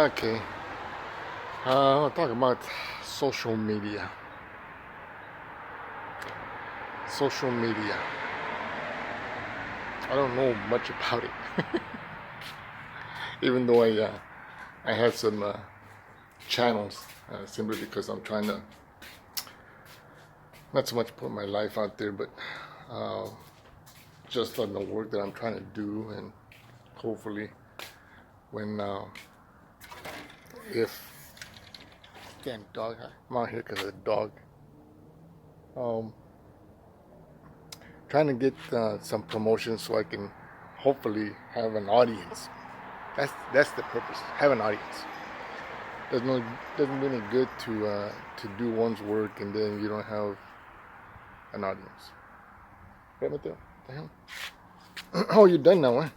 Okay. I'll talk about social media. Social media. I don't know much about it, even though I have some channels simply because I'm trying to not so much put my life out there, but uh, just on the work that I'm trying to do, and hopefully when if damn dog, I'm out here because of the dog. Um, Trying to get some promotion so I can hopefully have an audience. That's the purpose. Have an audience. Doesn't do any good to do one's work and then you don't have an audience. Right, Mateo? The hell? Oh, you're done now, huh?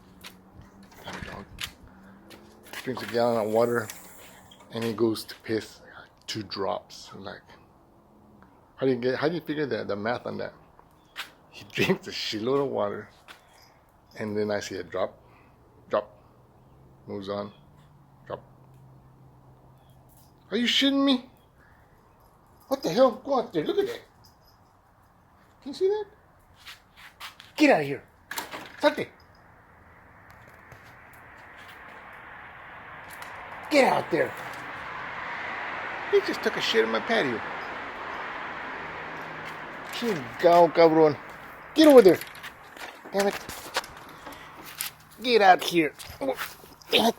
Damn dog. Drinks a gallon of water and he goes to piss 2 drops. Like, how do you figure the math on that? He drinks a shitload of water and then I see a drop, drop, moves on, drop. Are you shitting me? What the hell? Go out there. Look at that. Can you see that? Get out of here. Salte. Get out there. He just took a shit in my patio. Chingao, cabrón. Get over there. Damn it. Get out here. Damn it.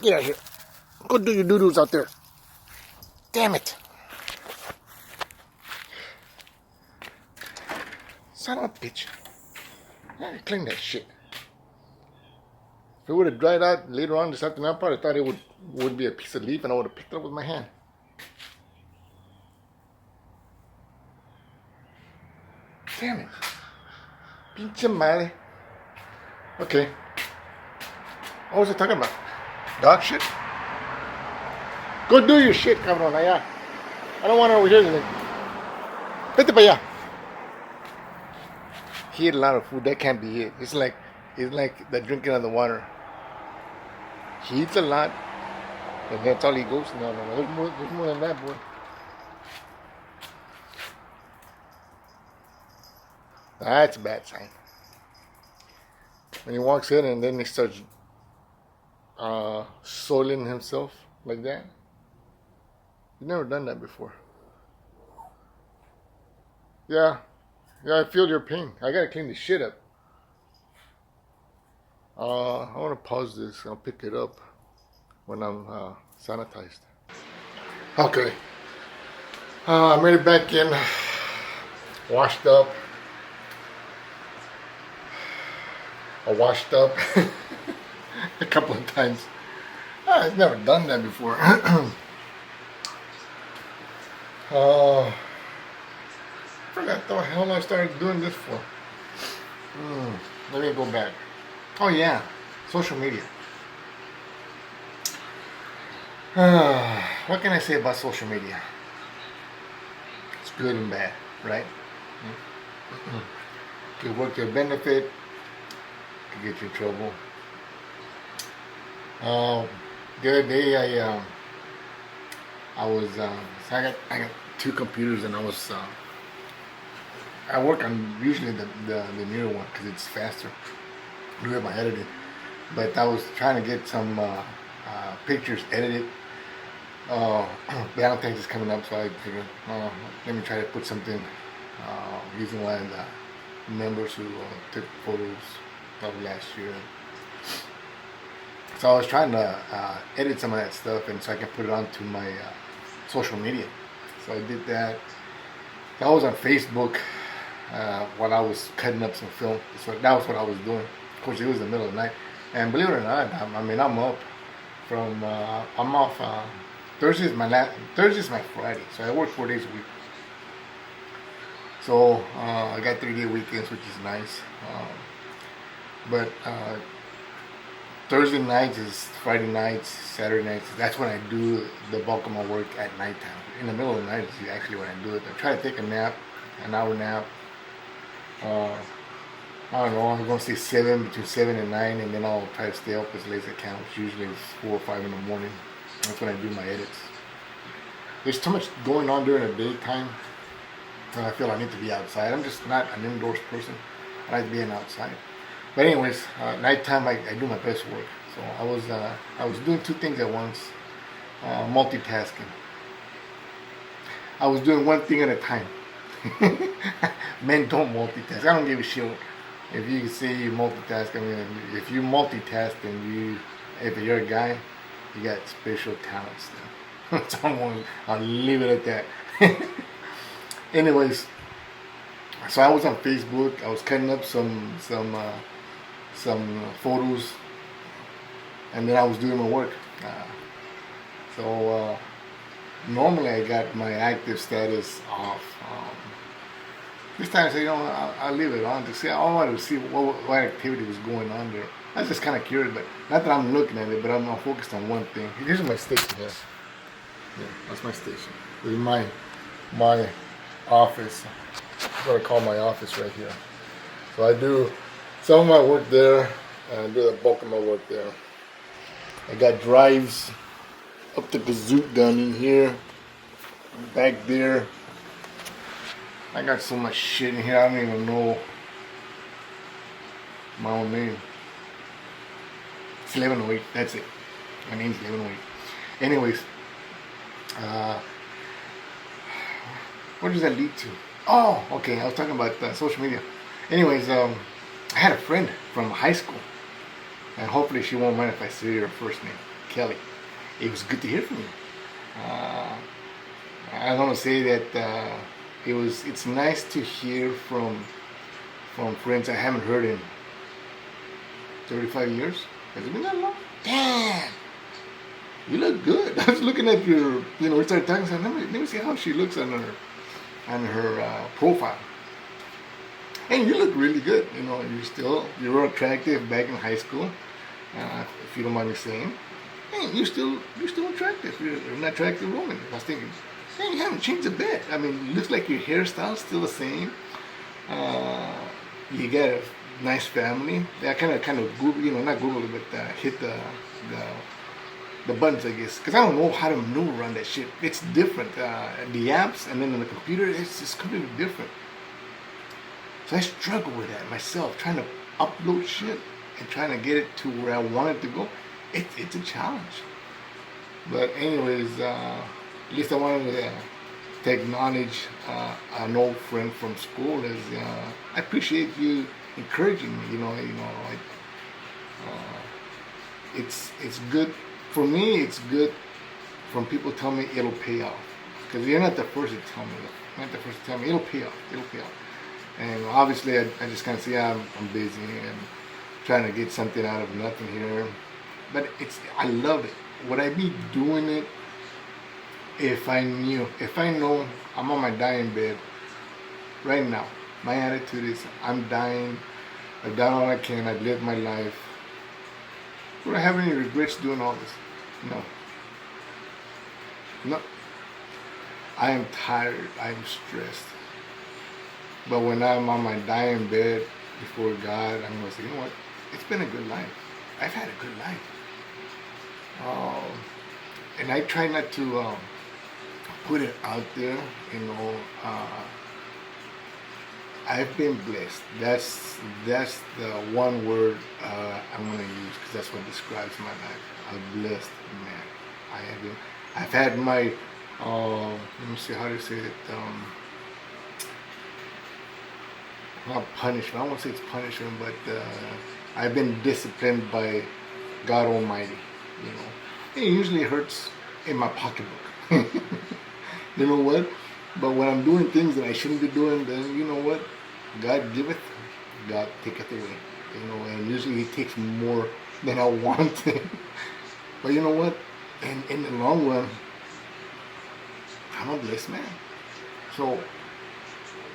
Get out here. Go do your doo-doos out there. Damn it. Son of a bitch. I gotta clean that shit. If it would have dried out later on this afternoon, I probably thought it would be a piece of leaf and I would have picked it up with my hand. Damn it. Pinche madre. Okay. What was I talking about? Dog shit? Go do your shit, cabrón, allá. I don't want to overhear anything. Vete para allá. He ate a lot of food. That can't be it. It's like the drinking of the water. He eats a lot, and that's all he goes. No. There's more than that, boy. That's a bad sign. When he walks in and then he starts soiling himself like that. You've never done that before. Yeah, I feel your pain. I gotta clean this shit up. I want to pause this. I'll pick it up when I'm sanitized. Okay. I made it back in. Washed up. I washed up a couple of times. I've never done that before. Forgot the hell I started doing this for. Let me go back. Oh yeah, social media. What can I say about social media? It's good and bad, right? Could work to your benefit, could get you in trouble. The other day I was I got 2 computers and I work on usually the newer one because it's faster. Do it by editing, but I was trying to get some pictures edited. Valentine's is coming up, so I figured, let me try to put something using one of the members who took photos of last year. So I was trying to edit some of that stuff, and so I can put it onto my social media. So I did that. That was on Facebook while I was cutting up some film. So that was what I was doing. Of course, it was the middle of the night, and believe it or not, I'm up from I'm off. Thursday's my Friday, so I work 4 days a week. So I got 3-day weekends, which is nice. But Thursday nights is Friday nights, Saturday nights. That's when I do the bulk of my work at nighttime. In the middle of the night is actually when I do it. I try to take a nap, an hour nap. I don't know, I'm going to say 7, between 7 and 9, and then I'll try to stay up as late as I can, which usually is 4 or 5 in the morning. That's when I do my edits. There's too much going on during the daytime, and I feel I need to be outside. I'm just not an indoors person. I like being outside. But anyways, nighttime I do my best work. So I was doing two things at once, multitasking. I was doing one thing at a time. Men don't multitask. I don't give a shit if you say you multitask. I mean, if you multitask and if you're a guy, you got special talents. So I'll leave it at that. Anyways, so I was on Facebook. I was cutting up some photos, and then I was doing my work. So normally I got my active status off. This time I said, I'll leave it on to see. I wanted to see what activity was going on there. I was just kind of curious, but not that I'm looking at it, but I'm focused on one thing. Here's my station here. Yeah, that's my station. This is my office. That's what I call my office right here. So I do some of my work there, and I do the bulk of my work there. I got drives up the gazoot down in here, back there. I got so much shit in here, I don't even know my own name. It's 1108, that's it. My name's 1108. Anyways, what does that lead to? Oh, okay, I was talking about social media. Anyways, I had a friend from high school, and hopefully she won't mind if I say her first name, Kelly. It was good to hear from you. I want to say that it's nice to hear from friends I haven't heard in 35 years. Has it been that long? Damn! You look good. I was looking at your, we started talking, so let me see how she looks on her profile. And you look really good. You were attractive back in high school, if you don't mind me saying. And you're still attractive. You're an attractive woman. I was thinking, man, you haven't changed a bit. I mean, it looks like your hairstyle's still the same. You got a nice family. I kind of Google, not Google it, but hit the buttons, I guess, because I don't know how to maneuver around that shit. It's different. The apps and then on the computer, it's just completely different. So I struggle with that myself, trying to upload shit and trying to get it to where I want it to go. It's a challenge. But anyways, at least I wanted to acknowledge an old friend from school. I appreciate you encouraging me. It's good for me. It's good when people tell me it'll pay off, because you're not the first to tell me that. You're not the first to tell me it'll pay off. It'll pay off. And obviously, I just kind of say I'm busy and trying to get something out of nothing here. But I love it. Would I be doing it if I know I'm on my dying bed right now? My attitude is I'm dying. I've done all I can. I've lived my life. Would I have any regrets doing all this? No. I am tired. I'm stressed. But when I'm on my dying bed before God, I'm going to say, you know what? It's been a good life. I've had a good life. And I try not to put it out there, I've been blessed. That's the one word I'm going to use, because that's what describes my life. I'm blessed, man. I've had my, let me see how to say it, not punishment, I don't want to say it's punishment, but I've been disciplined by God Almighty, It usually hurts in my pocketbook. You know what? But when I'm doing things that I shouldn't be doing, then you know what? God giveth, God taketh away. And usually He takes more than I want. But you know what? And in the long run, I'm a blessed man. So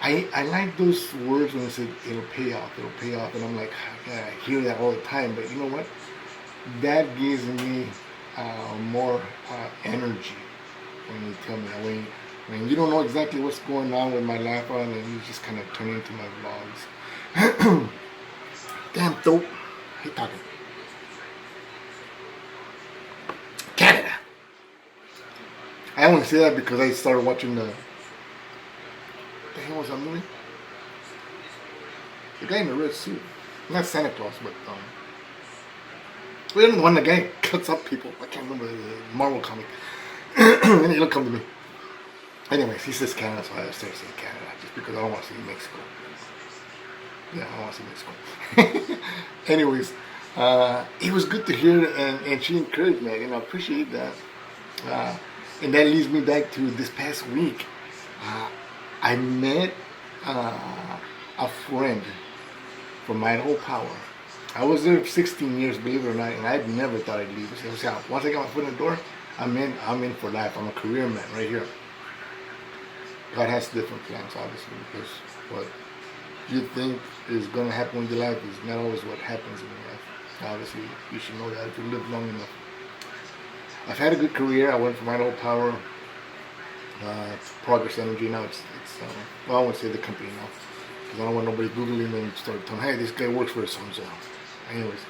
I like those words when they say it'll pay off, and I'm like, yeah, I hear that all the time. But you know what? That gives me more energy when you tell me. When you don't know exactly what's going on with my life, and you just kind of turn into my vlogs. dope. He talking. Canada. I only say that because I started watching the hell was that movie? The guy in the red suit. Not Santa Claus, but we don't know when the guy cuts up people. I can't remember the Marvel comic. And he'll come to me. Anyways, he says Canada, so I started saying Canada just because I don't want to see Mexico. Yeah, I don't want to see Mexico. Anyways, it was good to hear, and she encouraged me, and I appreciate that. And that leads me back to this past week. I met a friend from Idaho Power. I was there 16 years, believe it or not, and I never thought I'd leave. So once I got my foot in the door, I'm in for life. I'm a career man right here. God has different plans, obviously, because what you think is going to happen in your life is not always what happens in your life. Obviously, you should know that if you live long enough. I've had a good career. I went from Idaho Power to Progress Energy. Now it's well, I won't say the company now, because I don't want nobody Googling and start telling, hey, this guy works for so-and-so. Anyways,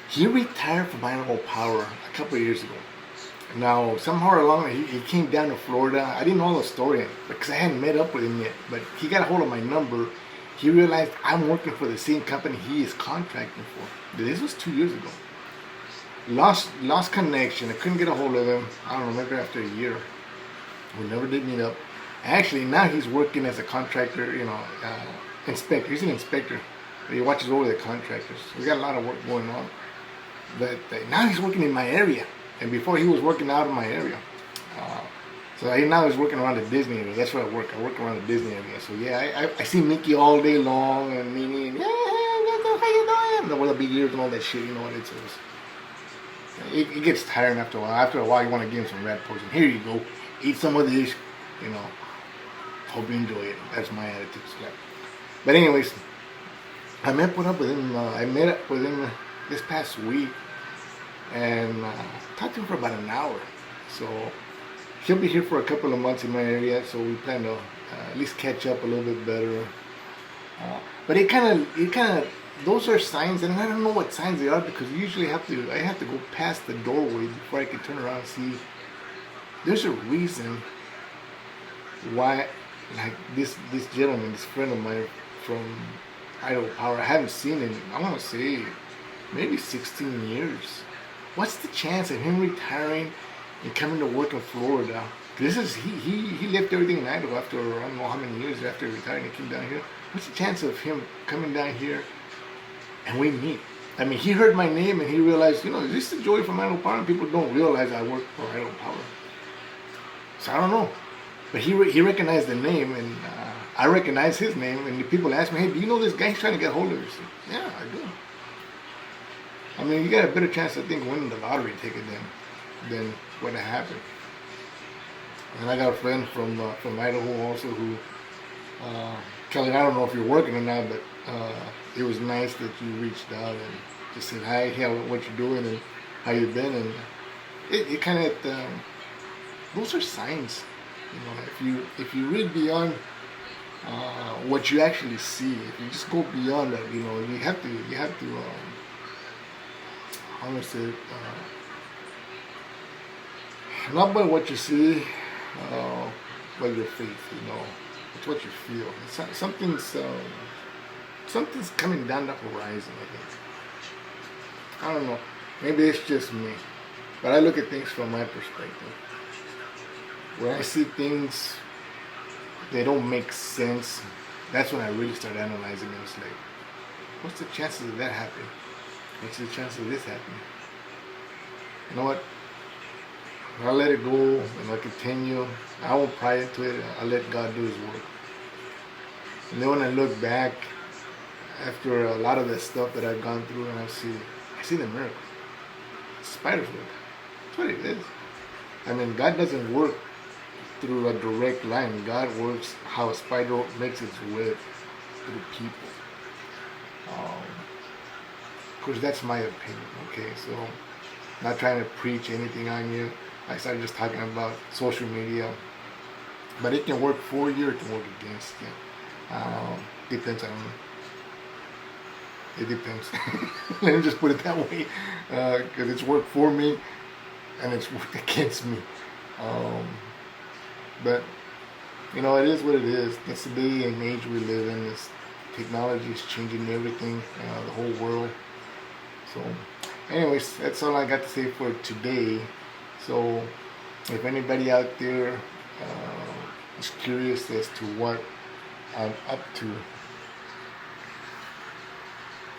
he retired from Idaho Power a couple of years ago. Now, somehow along, he came down to Florida. I didn't know the story because I hadn't met up with him yet. But he got a hold of my number. He realized I'm working for the same company he is contracting for. This was 2 years ago. Lost connection. I couldn't get a hold of him. I don't know, maybe after a year. We never did meet up. Actually, now he's working as a contractor, inspector. He's an inspector. He watches over the contractors. We got a lot of work going on. But now he's working in my area. And before he was working out of my area. So now he's working around the Disney area. That's where I work. I work around the Disney area. So yeah, I see Mickey all day long and Minnie and how you doing? With the big ears and all that shit, you know what it is. It gets tiring after a while. After a while, you want to give him some rat poison. Here you go. Eat some of this. Hope you enjoy it. That's my attitude. But anyways, I met up with him this past week. And talked to him for about an hour. So he'll be here for a couple of months in my area, so we plan to at least catch up a little bit better. But it kind of those are signs, and I don't know what signs they are because usually I have to go past the doorway before I can turn around and see. There's a reason why, like this gentleman, this friend of mine from Idaho Power, I haven't seen him. I want to say maybe 16 years. What's the chance of him retiring and coming to work in Florida? He left everything in Idaho after I don't know how many years after retiring. He came down here. What's the chance of him coming down here and we meet? I mean, he heard my name and he realized, this is Joey from Idaho Power. People don't realize I work for Idaho Power. So I don't know, but he recognized the name and I recognize his name. And the people ask me, hey, do you know this guy? He's trying to get hold of you. So, yeah, I do. I mean, you got a better chance, I think, winning the lottery ticket than what happened. And I got a friend from Idaho also who, Kelly, I don't know if you're working or not, but it was nice that you reached out and just said hi, what you're doing and how you've been. And it kind of, those are signs. If you read beyond what you actually see, if you just go beyond that, you have to. I would say, not by what you see, but your faith. It's what you feel. Something's coming down the horizon. I think. I don't know. Maybe it's just me, but I look at things from my perspective. When I see things they don't make sense, that's when I really start analyzing it. It's like, what's the chances of that happening? What's the chance of this happening? You know what? I'll let it go and I'll continue. I won't pry into it. I'll let God do His work. And then when I look back after a lot of the stuff that I've gone through, and I see the miracle. Spider's web. That's what it is. I mean, God doesn't work through a direct line. God works how a spider makes its web through people. Of course, that's my opinion. Okay, so not trying to preach anything on you. I started just talking about social media, but it can work for you, or it can work against you. Depends on It depends. Let me just put it that way, because it's worked for me and it's worked against me. Um, but you know, it is what it is. That's the day and age we live in. This technology is changing everything, the whole world. So, anyways, that's all I got to say for today. So, if anybody out there is curious as to what I'm up to,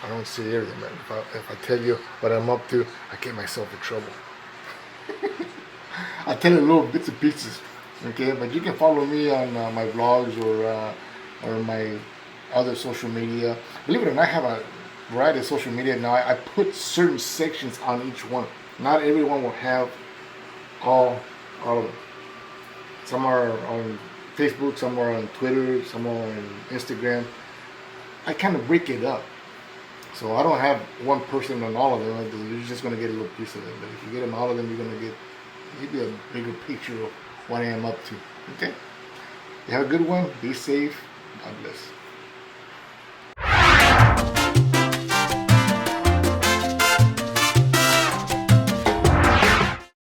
I don't say everything, but if I tell you what I'm up to, I get myself in trouble. I tell you little bits and pieces, okay? But you can follow me on my vlogs or my other social media. Believe it or not, I have a variety of social media now. I put certain sections on each one. Not everyone will have all of them. Some are on Facebook, some are on Twitter, some are on Instagram. I kind of break it up. So I don't have one person on all of them. You're just going to get a little piece of it. But if you get them all of them, you're going to get maybe a bigger picture of what I am up to. Okay? You have a good one. Be safe. God bless.